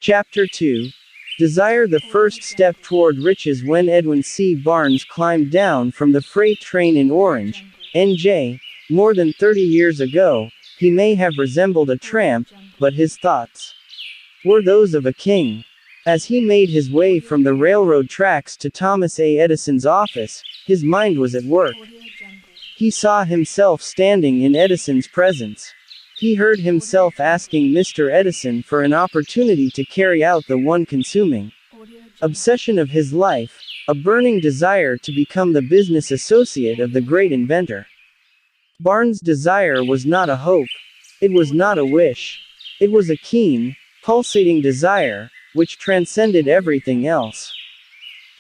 Chapter 2. Desire: the first step toward riches. When Edwin C. Barnes climbed down from the freight train in Orange, NJ, more than 30 years ago, he may have resembled a tramp, but his thoughts were those of a king. As he made his way from the railroad tracks to Thomas A. Edison's office, his mind was at work. He saw himself standing in Edison's presence. He heard himself asking Mr. Edison for an opportunity to carry out the one consuming obsession of his life, a burning desire to become the business associate of the great inventor. Barnes' desire was not a hope. It was not a wish. It was a keen, pulsating desire, which transcended everything else.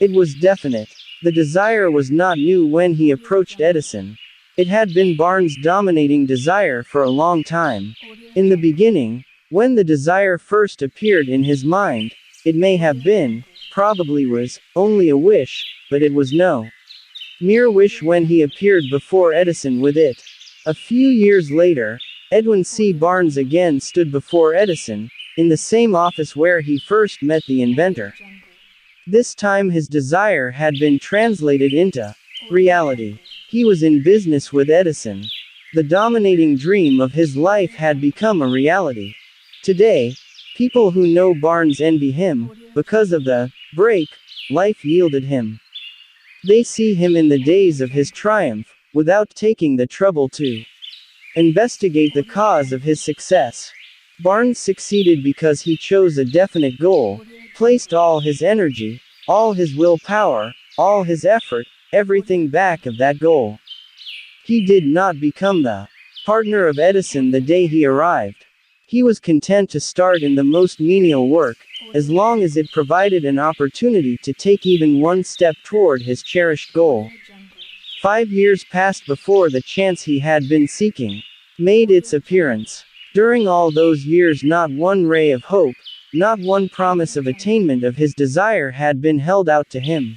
It was definite. The desire was not new when he approached Edison. It had been Barnes' dominating desire for a long time. In the beginning, when the desire first appeared in his mind, it may have been, probably was, only a wish, but it was no mere wish when he appeared before Edison with it. A few years later, Edwin C. Barnes again stood before Edison, in the same office where he first met the inventor. This time his desire had been translated into reality. He was in business with Edison. The dominating dream of his life had become a reality. Today, people who know Barnes envy him, because of the break life yielded him. They see him in the days of his triumph, without taking the trouble to investigate the cause of his success. Barnes succeeded because he chose a definite goal, placed all his energy, all his willpower, all his effort, everything back of that goal. He did not become the partner of Edison the day he arrived. He was content to start in the most menial work, as long as it provided an opportunity to take even one step toward his cherished goal. 5 years passed before the chance he had been seeking made its appearance. During all those years, not one ray of hope, not one promise of attainment of his desire had been held out to him.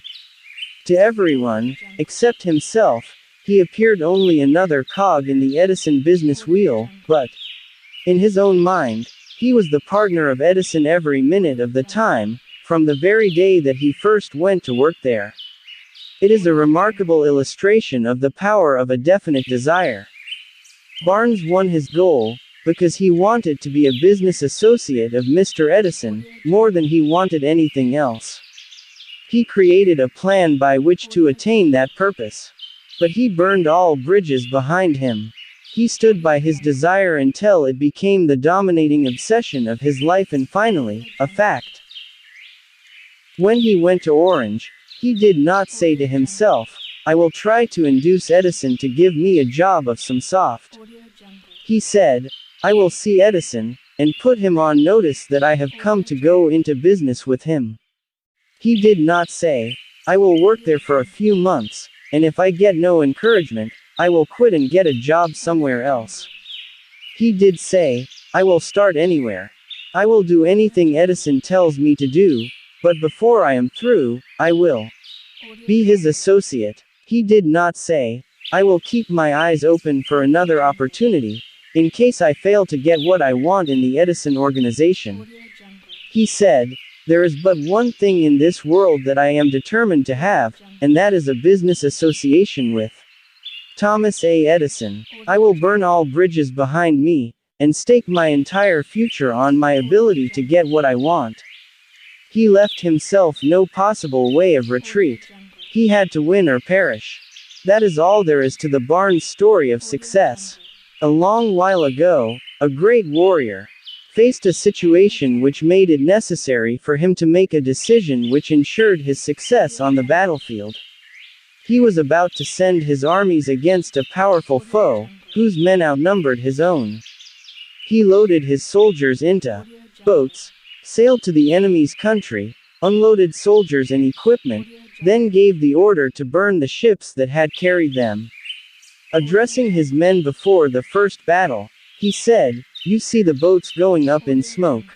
To everyone, except himself, he appeared only another cog in the Edison business wheel, but in his own mind, he was the partner of Edison every minute of the time, from the very day that he first went to work there. It is a remarkable illustration of the power of a definite desire. Barnes won his goal, because he wanted to be a business associate of Mr. Edison, more than he wanted anything else. He created a plan by which to attain that purpose. But he burned all bridges behind him. He stood by his desire until it became the dominating obsession of his life and finally, a fact. When he went to Orange, he did not say to himself, "I will try to induce Edison to give me a job of some soft." He said, "I will see Edison, and put him on notice that I have come to go into business with him." He did not say, "I will work there for a few months, and if I get no encouragement, I will quit and get a job somewhere else." He did say, "I will start anywhere. I will do anything Edison tells me to do, but before I am through, I will be his associate." He did not say, "I will keep my eyes open for another opportunity, in case I fail to get what I want in the Edison organization." He said, "There is but one thing in this world that I am determined to have, and that is a business association with Thomas A. Edison. I will burn all bridges behind me, and stake my entire future on my ability to get what I want." He left himself no possible way of retreat. He had to win or perish. That is all there is to the Barnes story of success. A long while ago, a great warrior faced a situation which made it necessary for him to make a decision which ensured his success on the battlefield. He was about to send his armies against a powerful foe, whose men outnumbered his own. He loaded his soldiers into boats, sailed to the enemy's country, unloaded soldiers and equipment, then gave the order to burn the ships that had carried them. Addressing his men before the first battle, he said, "You see the boats going up in smoke.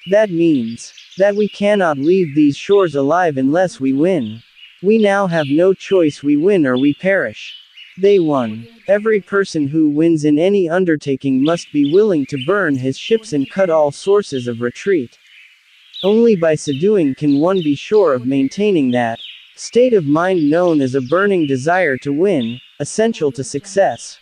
That means that we cannot leave these shores alive unless we win. We now have no choice. We win or we perish." They won. Every person who wins in any undertaking must be willing to burn his ships and cut all sources of retreat. Only by so doing can one be sure of maintaining that state of mind known as a burning desire to win, essential to success.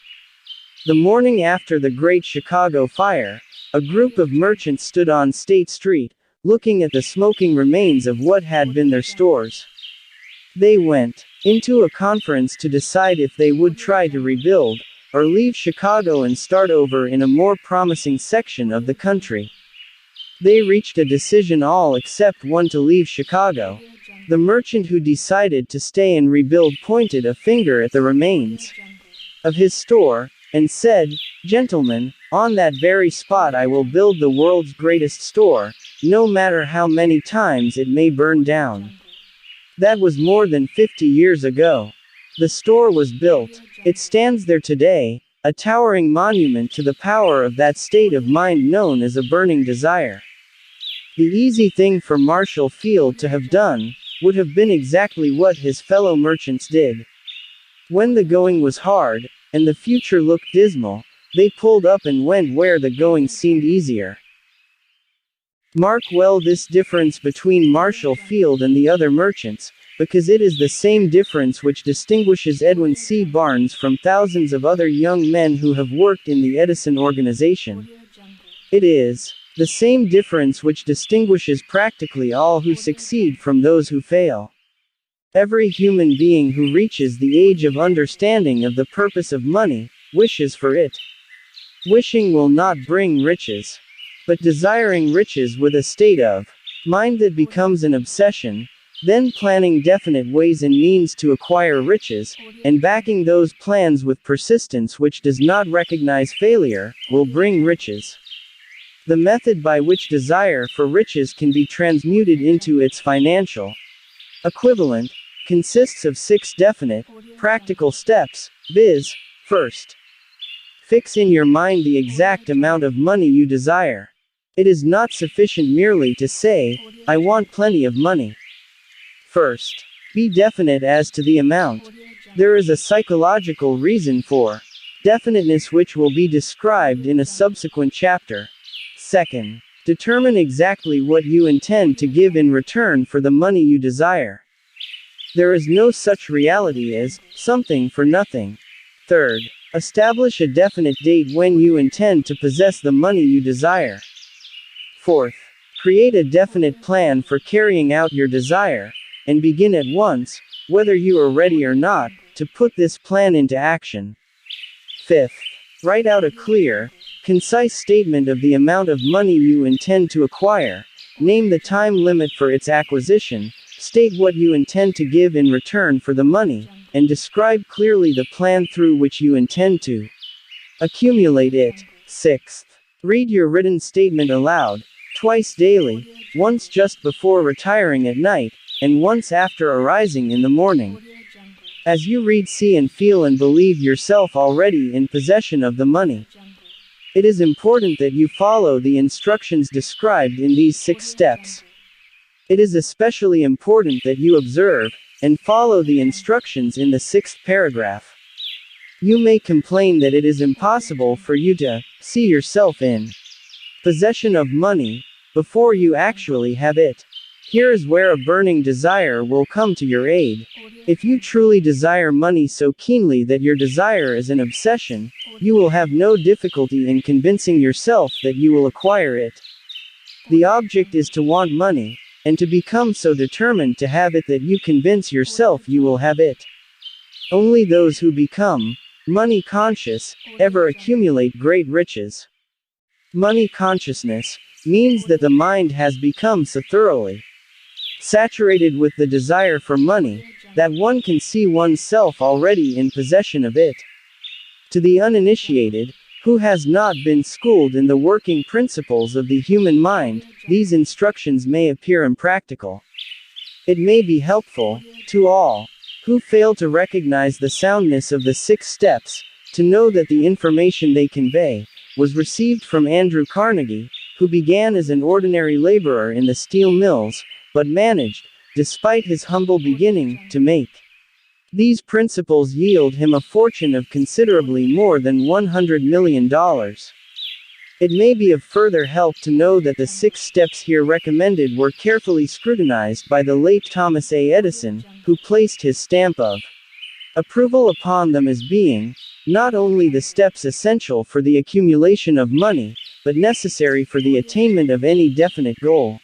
The morning after the Great Chicago Fire, a group of merchants stood on State Street, looking at the smoking remains of what had been their stores. They went into a conference to decide if they would try to rebuild, or leave Chicago and start over in a more promising section of the country. They reached a decision, all except one, to leave Chicago. The merchant who decided to stay and rebuild pointed a finger at the remains of his store, and said, "Gentlemen, on that very spot I will build the world's greatest store, no matter how many times it may burn down." That was more than 50 years ago. The store was built. It stands there today, a towering monument to the power of that state of mind known as a burning desire. The easy thing for Marshall Field to have done would have been exactly what his fellow merchants did. When the going was hard, and the future looked dismal, they pulled up and went where the going seemed easier. Mark well this difference between Marshall Field and the other merchants, because it is the same difference which distinguishes Edwin C. Barnes from thousands of other young men who have worked in the Edison organization. It is the same difference which distinguishes practically all who succeed from those who fail. Every human being who reaches the age of understanding of the purpose of money, wishes for it. Wishing will not bring riches. But desiring riches with a state of mind that becomes an obsession, then planning definite ways and means to acquire riches, and backing those plans with persistence which does not recognize failure, will bring riches. The method by which desire for riches can be transmuted into its financial equivalent consists of 6 definite, practical steps, viz. First, fix in your mind the exact amount of money you desire. It is not sufficient merely to say, "I want plenty of money." First, be definite as to the amount. There is a psychological reason for definiteness which will be described in a subsequent chapter. Second, determine exactly what you intend to give in return for the money you desire. There is no such reality as something for nothing. Third, establish a definite date when you intend to possess the money you desire. Fourth, create a definite plan for carrying out your desire, and begin at once, whether you are ready or not, to put this plan into action. Fifth, write out a clear, concise statement of the amount of money you intend to acquire, name the time limit for its acquisition, state what you intend to give in return for the money, and describe clearly the plan through which you intend to accumulate it. Sixth, read your written statement aloud, twice daily, once just before retiring at night, and once after arising in the morning. As you read, see and feel and believe yourself already in possession of the money. It is important that you follow the instructions described in these 6 steps. It is especially important that you observe and follow the instructions in the 6th paragraph. You may complain that it is impossible for you to see yourself in possession of money before you actually have it. Here is where a burning desire will come to your aid. If you truly desire money so keenly that your desire is an obsession, you will have no difficulty in convincing yourself that you will acquire it. The object is to want money, and to become so determined to have it that you convince yourself you will have it. Only those who become money conscious ever accumulate great riches. Money consciousness means that the mind has become so thoroughly saturated with the desire for money, that one can see oneself already in possession of it. To the uninitiated, who has not been schooled in the working principles of the human mind, these instructions may appear impractical. It may be helpful, to all who fail to recognize the soundness of the 6 steps, to know that the information they convey was received from Andrew Carnegie, who began as an ordinary laborer in the steel mills, but managed, despite his humble beginning, to make these principles yield him a fortune of considerably more than $100 million. It may be of further help to know that the 6 steps here recommended were carefully scrutinized by the late Thomas A. Edison, who placed his stamp of approval upon them as being not only the steps essential for the accumulation of money, but necessary for the attainment of any definite goal.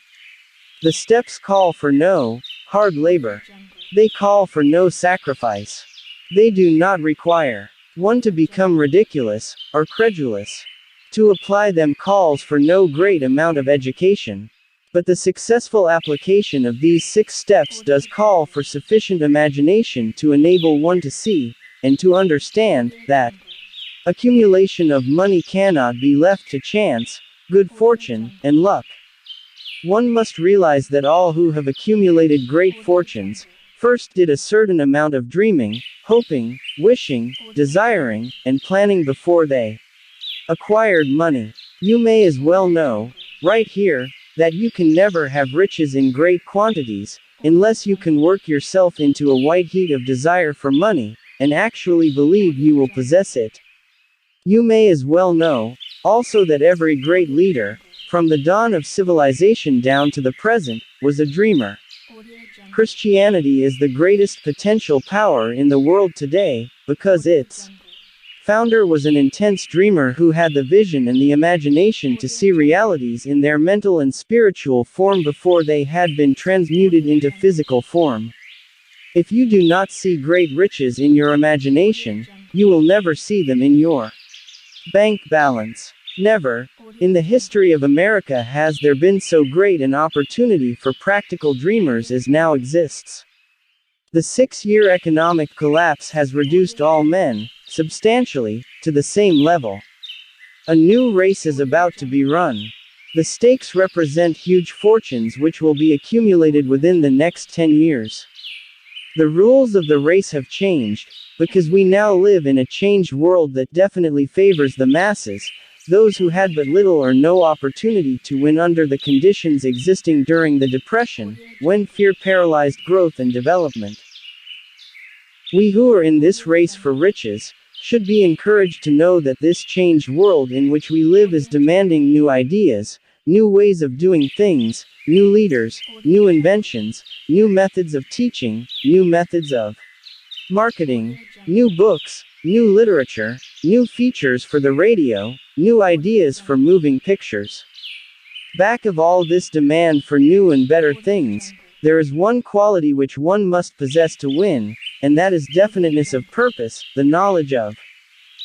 The steps call for no hard labor. They call for no sacrifice. They do not require one to become ridiculous or credulous. To apply them calls for no great amount of education. But the successful application of these 6 steps does call for sufficient imagination to enable one to see, and to understand, that accumulation of money cannot be left to chance, good fortune, and luck. One must realize that all who have accumulated great fortunes, first did a certain amount of dreaming, hoping, wishing, desiring, and planning before they acquired money. You may as well know, right here, that you can never have riches in great quantities, unless you can work yourself into a white heat of desire for money, and actually believe you will possess it. You may as well know, also, that every great leader, from the dawn of civilization down to the present, was a dreamer. Christianity is the greatest potential power in the world today, because its founder was an intense dreamer who had the vision and the imagination to see realities in their mental and spiritual form before they had been transmuted into physical form. If you do not see great riches in your imagination, you will never see them in your bank balance. Never, in the history of America, has there been so great an opportunity for practical dreamers as now exists. The 6-year economic collapse has reduced all men, substantially, to the same level. A new race is about to be run. The stakes represent huge fortunes which will be accumulated within the next 10 years. The rules of the race have changed, because we now live in a changed world that definitely favors the masses, those who had but little or no opportunity to win under the conditions existing during the Depression, when fear paralyzed growth and development. We who are in this race for riches, should be encouraged to know that this changed world in which we live is demanding new ideas, new ways of doing things, new leaders, new inventions, new methods of teaching, new methods of marketing, new books, new literature, new features for the radio, new ideas for moving pictures. Back of all this demand for new and better things, there is one quality which one must possess to win, and that is definiteness of purpose, the knowledge of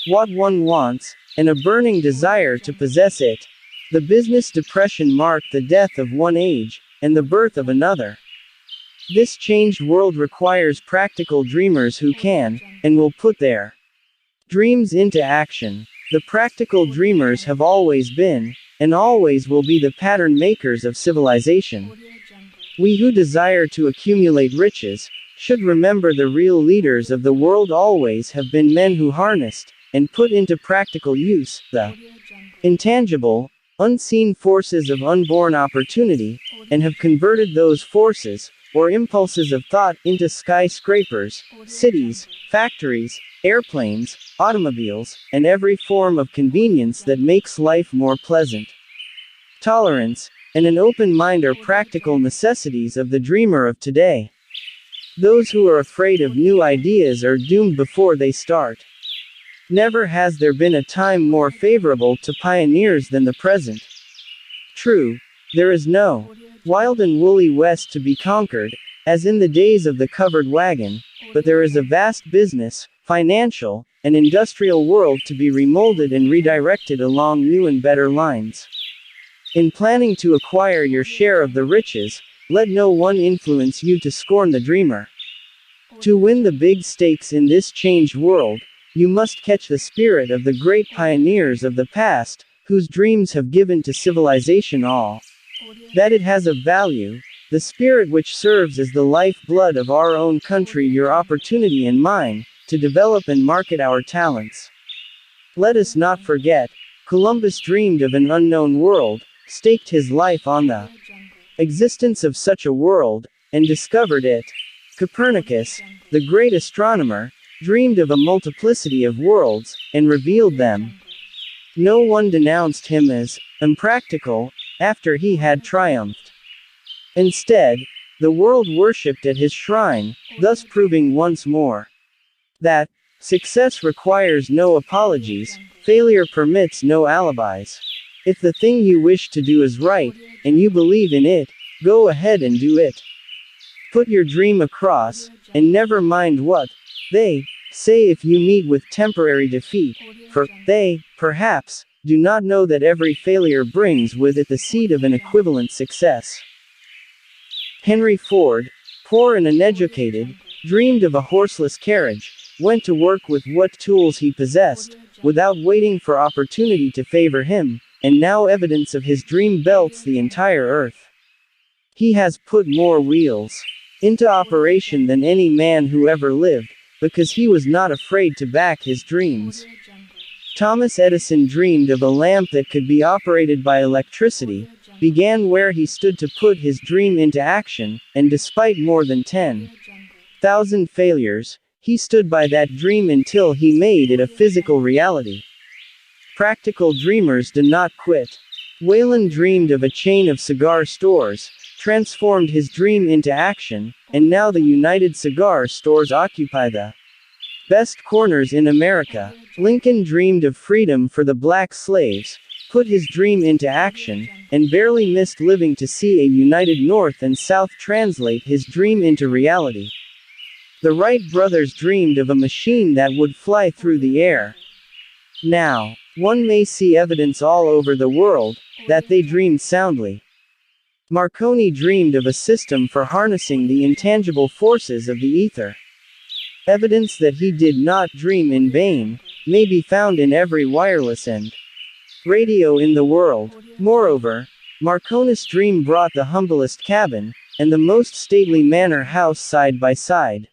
what one wants, and a burning desire to possess it. The business depression marked the death of one age, and the birth of another. This changed world requires practical dreamers who can, and will put their dreams into action. The practical dreamers have always been, and always will be the pattern makers of civilization. We who desire to accumulate riches, should remember the real leaders of the world always have been men who harnessed, and put into practical use, the intangible, unseen forces of unborn opportunity, and have converted those forces, or impulses of thought, into skyscrapers, cities, factories, airplanes, automobiles, and every form of convenience that makes life more pleasant. Tolerance, and an open mind are practical necessities of the dreamer of today. Those who are afraid of new ideas are doomed before they start. Never has there been a time more favorable to pioneers than the present. True, there is no wild and woolly West to be conquered, as in the days of the covered wagon, but there is a vast business, financial, and industrial world to be remolded and redirected along new and better lines. In planning to acquire your share of the riches, let no one influence you to scorn the dreamer. To win the big stakes in this changed world, you must catch the spirit of the great pioneers of the past, whose dreams have given to civilization all that it has of value, the spirit which serves as the life-blood of our own country, your opportunity and mine, to develop and market our talents. Let us not forget, Columbus dreamed of an unknown world, staked his life on the existence of such a world, and discovered it. Copernicus, the great astronomer, dreamed of a multiplicity of worlds, and revealed them. No one denounced him as impractical after he had triumphed. Instead, the world worshipped at his shrine, thus proving once more that success requires no apologies, failure permits no alibis. If the thing you wish to do is right, and you believe in it, go ahead and do it. Put your dream across, and never mind what they say if you meet with temporary defeat, for they, perhaps, do not know that every failure brings with it the seed of an equivalent success. Henry Ford, poor and uneducated, dreamed of a horseless carriage, went to work with what tools he possessed, without waiting for opportunity to favor him, and now evidence of his dream belts the entire earth. He has put more wheels into operation than any man who ever lived, because he was not afraid to back his dreams. Thomas Edison dreamed of a lamp that could be operated by electricity, began where he stood to put his dream into action, and despite more than 10,000 failures, he stood by that dream until he made it a physical reality. Practical dreamers do not quit. Wayland dreamed of a chain of cigar stores, transformed his dream into action, and now the United Cigar Stores occupy the best corners in America. Lincoln dreamed of freedom for the black slaves, put his dream into action, and barely missed living to see a united North and South translate his dream into reality. The Wright brothers dreamed of a machine that would fly through the air. Now, one may see evidence all over the world that they dreamed soundly. Marconi dreamed of a system for harnessing the intangible forces of the ether. Evidence that he did not dream in vain may be found in every wireless and radio in the world. Moreover, Marconi's dream brought the humblest cabin and the most stately manor house side by side.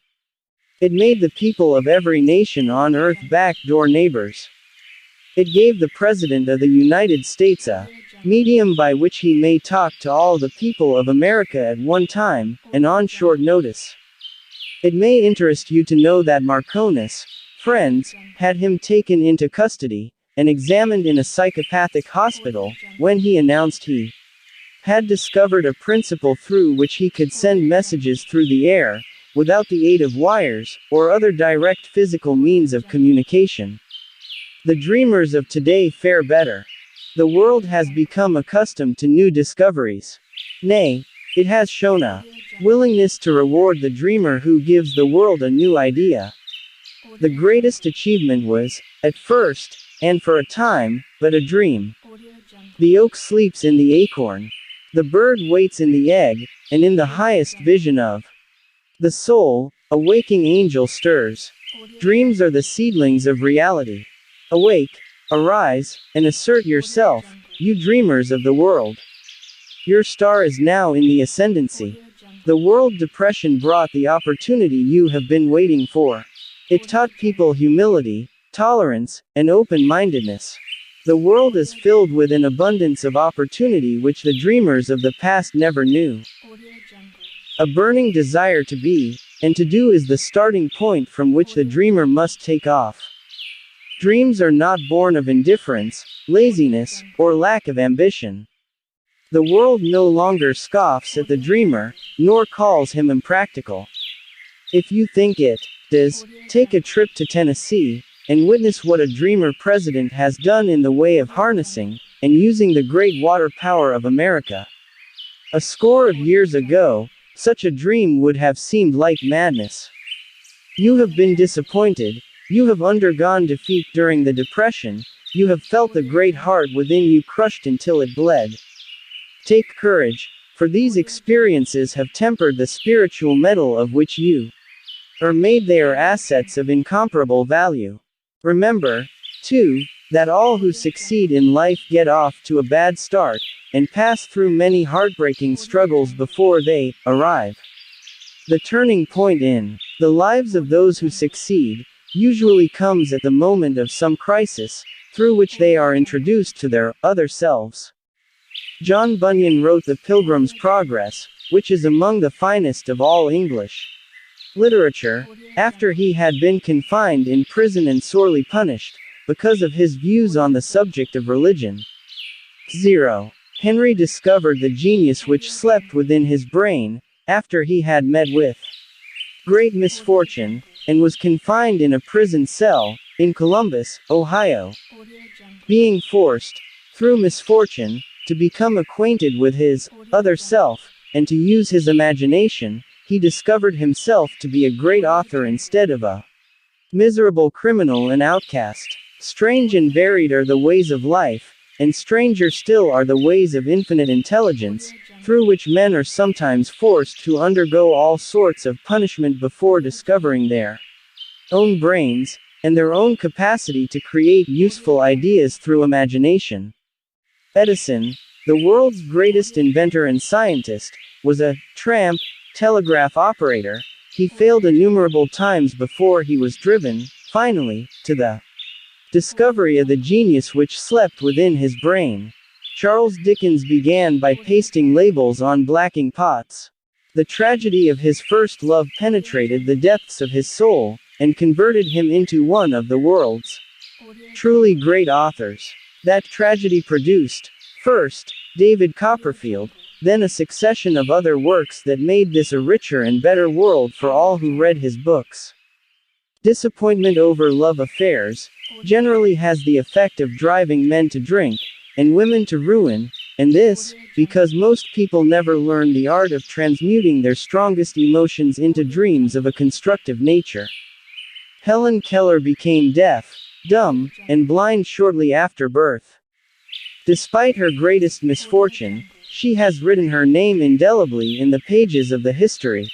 It made the people of every nation on earth backdoor neighbors. It gave the President of the United States a medium by which he may talk to all the people of America at one time, and on short notice. It may interest you to know that Marconi's friends had him taken into custody and examined in a psychopathic hospital when he announced he had discovered a principle through which he could send messages through the air, without the aid of wires or other direct physical means of communication. The dreamers of today fare better. The world has become accustomed to new discoveries. Nay, it has shown a willingness to reward the dreamer who gives the world a new idea. The greatest achievement was, at first, and for a time, but a dream. The oak sleeps in the acorn. The bird waits in the egg, and in the highest vision of the soul, a waking angel stirs. Dreams are the seedlings of reality. Awake, arise, and assert yourself, you dreamers of the world. Your star is now in the ascendancy. The world depression brought the opportunity you have been waiting for. It taught people humility, tolerance, and open-mindedness. The world is filled with an abundance of opportunity which the dreamers of the past never knew. A burning desire to be, and to do is the starting point from which the dreamer must take off. Dreams are not born of indifference, laziness, or lack of ambition. The world no longer scoffs at the dreamer, nor calls him impractical. If you think it does, take a trip to Tennessee, and witness what a dreamer president has done in the way of harnessing and using the great water power of America. A score of years ago, such a dream would have seemed like madness. You have been disappointed. You have undergone defeat during the Depression, you have felt the great heart within you crushed until it bled. Take courage, for these experiences have tempered the spiritual metal of which you are made. They are assets of incomparable value. Remember, too, that all who succeed in life get off to a bad start, and pass through many heartbreaking struggles before they arrive. The turning point in the lives of those who succeed usually comes at the moment of some crisis, through which they are introduced to their other selves. John Bunyan wrote The Pilgrim's Progress, which is among the finest of all English literature, after he had been confined in prison and sorely punished, because of his views on the subject of religion. 0. Henry discovered the genius which slept within his brain, after he had met with great misfortune, and was confined in a prison cell, in Columbus, Ohio. Being forced, through misfortune, to become acquainted with his other self, and to use his imagination, he discovered himself to be a great author instead of a miserable criminal and outcast. Strange and varied are the ways of life, and stranger still are the ways of infinite intelligence, through which men are sometimes forced to undergo all sorts of punishment before discovering their own brains, and their own capacity to create useful ideas through imagination. Edison, the world's greatest inventor and scientist, was a tramp telegraph operator. He failed innumerable times before he was driven, finally, to the discovery of the genius which slept within his brain. Charles Dickens began by pasting labels on blacking pots. The tragedy of his first love penetrated the depths of his soul, and converted him into one of the world's truly great authors. That tragedy produced, first, David Copperfield, then a succession of other works that made this a richer and better world for all who read his books. Disappointment over love affairs generally has the effect of driving men to drink, and women to ruin, and this, because most people never learn the art of transmuting their strongest emotions into dreams of a constructive nature. Helen Keller became deaf, dumb, and blind shortly after birth. Despite her greatest misfortune, she has written her name indelibly in the pages of the history